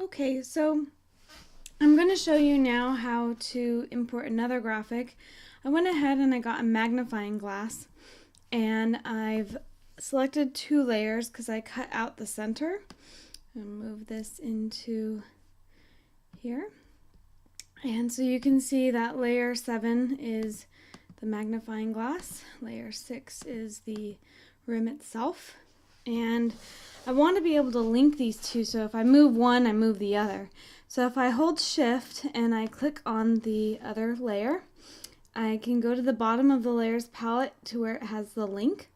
Okay, so I'm going to show you now how to import another graphic. I went ahead and I got a magnifying glass, and I've selected two layers because I cut out the center. And move this into here. And so you can see that layer 7 is the magnifying glass, layer 6 is the rim itself. And I want to be able to link these two, so if I move one, I move the other. So if I hold shift and I click on the other layer, I can go to the bottom of the layers palette to where it has the link.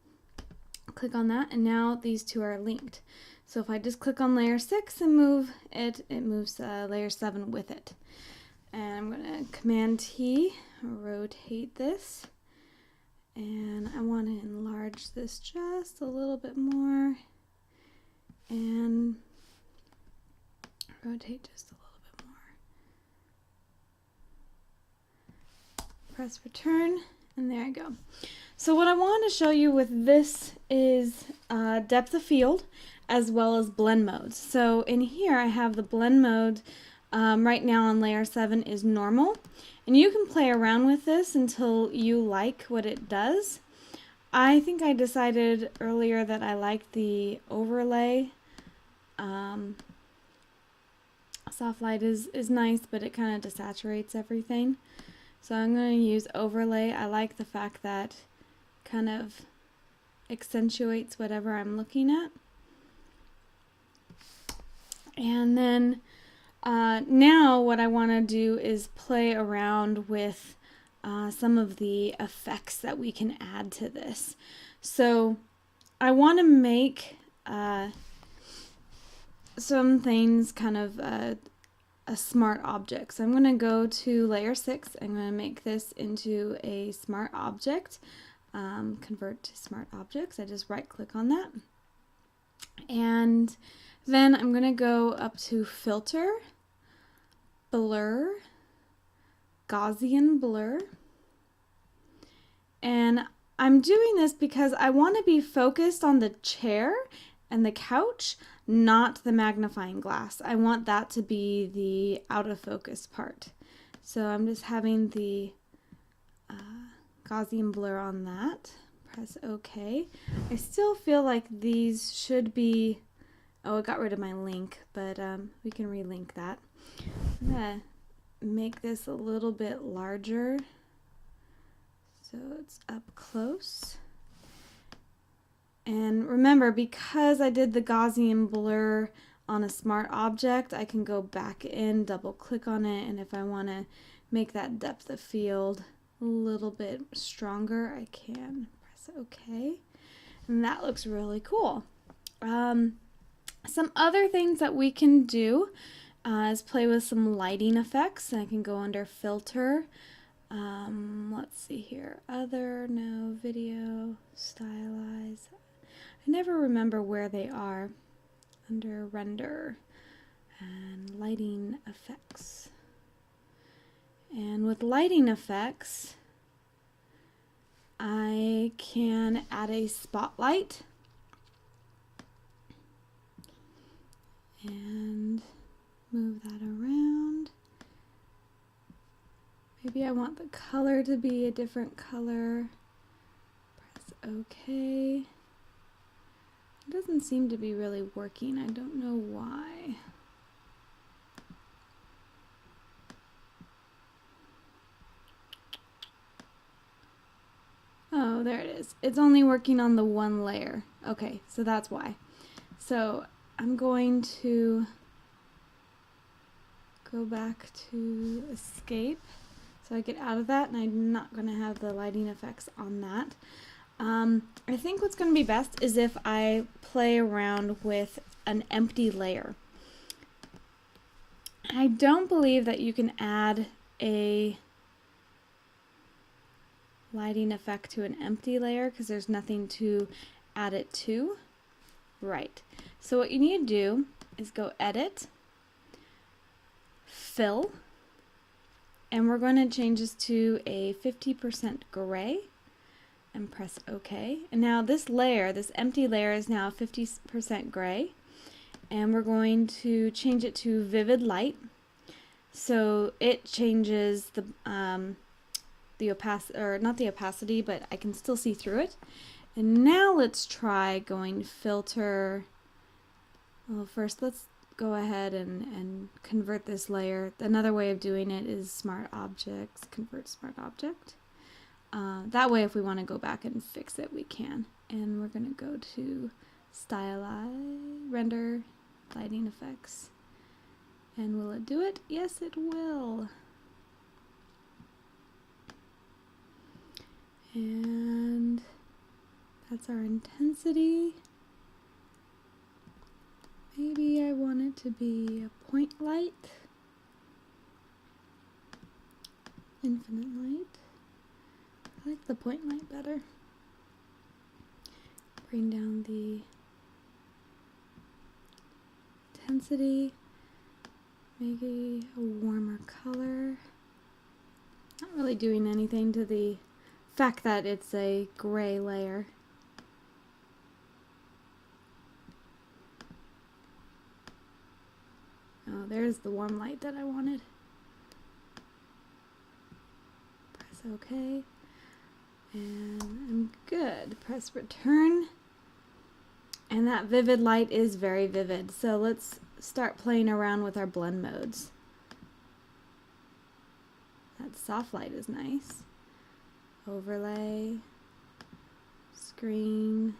Click on that, and now these two are linked. So if I just click on layer 6 and move it, it moves layer 7 with it. And I'm going to Command T, rotate this. And I want to enlarge this just a little bit more. And rotate just a little bit more. Press return, and there I go. So what I want to show you with this is depth of field as well as blend modes. So in here I have the blend mode right now on layer 7 is normal, and you can play around with this until you like what it does. I think I decided earlier that I like the overlay. Soft light is nice, but it kind of desaturates everything. So I'm going to use overlay. I like the fact that kind of accentuates whatever I'm looking at. And then now what I want to do is play around with some of the effects that we can add to this. So I want to make some things kind of a smart object. So I'm going to go to layer 6. I'm going to make this into a smart object. Convert to smart objects. I just right click on that. And then I'm going to go up to filter, blur, Gaussian blur. And I'm doing this because I want to be focused on the chair and the couch, not the magnifying glass. I want that to be the out of focus part. So I'm just having the Gaussian blur on that. Press OK. I still feel like these should be, oh, I got rid of my link, but we can relink that. I'm going to make this a little bit larger so it's up close. And remember, because I did the Gaussian blur on a smart object, I can go back in, double click on it, and if I want to make that depth of field a little bit stronger, I can press OK. And that looks really cool. Some other things that we can do is play with some lighting effects. I can go under filter. Let's see here. Other, no, video, stylize. I never remember where they are. Under render and lighting effects. And with lighting effects, I can add a spotlight and move that around. Maybe I want the color to be a different color. Press OK. It doesn't seem to be really working. I don't know why. Oh, there it is. It's only working on the one layer. Okay, so that's why. So I'm going to go back to escape. So I get out of that, and I'm not going to have the lighting effects on that. I think what's going to be best is if I play around with an empty layer. I don't believe that you can add a lighting effect to an empty layer because there's nothing to add it to. Right. So what you need to do is go Edit, Fill, and we're going to change this to a 50% gray and press OK. And now this layer, this empty layer, is now 50% gray. and we're going to change it to vivid light. So it changes the opacity, or not the opacity, but I can still see through it. And now let's try going filter. Well, first let's go ahead and convert this layer. Another way of doing it is smart objects, convert smart object. That way if we want to go back and fix it, we can. And we're going to go to stylize, render, lighting effects. And will it do it? Yes, it will. And that's our intensity. Maybe I want it to be a point light, infinite light. I like the point light better. Bring down the intensity, maybe a warmer color. Not really doing anything to the fact that it's a gray layer. Oh, there's the warm light that I wanted. Press OK. And I'm good. Press return. And that vivid light is very vivid. So let's start playing around with our blend modes. That soft light is nice. Overlay, screen,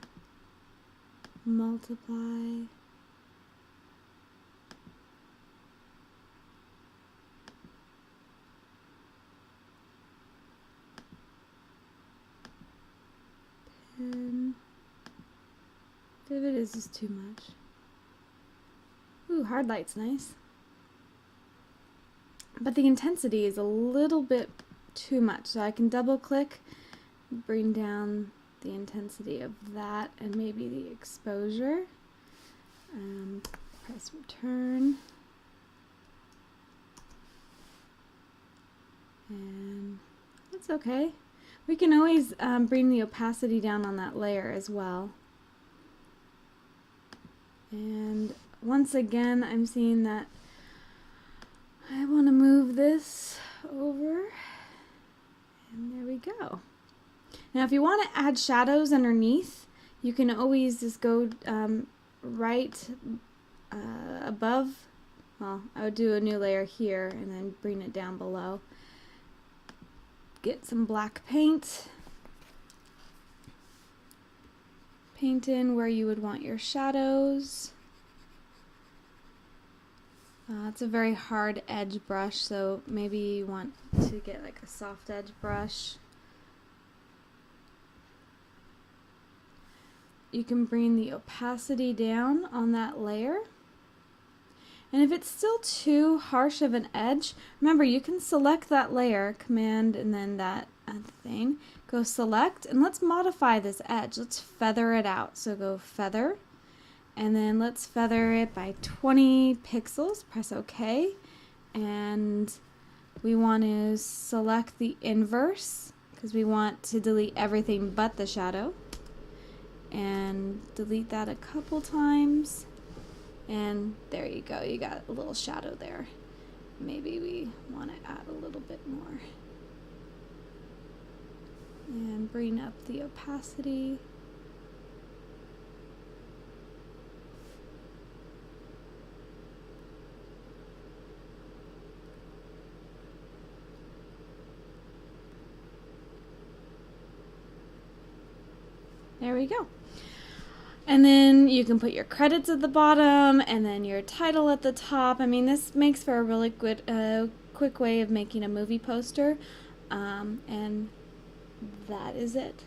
multiply. Pen. Vivid is just too much. Ooh, hard light's nice. But the intensity is a little bit too much, so I can double click, bring down the intensity of that and maybe the exposure. Press return. And that's okay. We can always bring the opacity down on that layer as well. And once again, I'm seeing that I want to move this over. And there we go. Now if you want to add shadows underneath, you can always just go right above. Well, I would do a new layer here and then bring it down below. Get some black paint. Paint in where you would want your shadows. It's a very hard edge brush, so maybe you want to get like a soft edge brush. You can bring the opacity down on that layer. And if it's still too harsh of an edge, remember you can select that layer, command and then that thing, go select, and let's modify this edge. Let's feather it out. So go feather. And then let's feather it by 20 pixels, press OK, and we want to select the inverse because we want to delete everything but the shadow, and delete that a couple times, and there you go, you got a little shadow there. Maybe we want to add a little bit more and bring up the opacity. There we go. And then you can put your credits at the bottom and then your title at the top. I mean, this makes for a really good, quick way of making a movie poster. And that is it.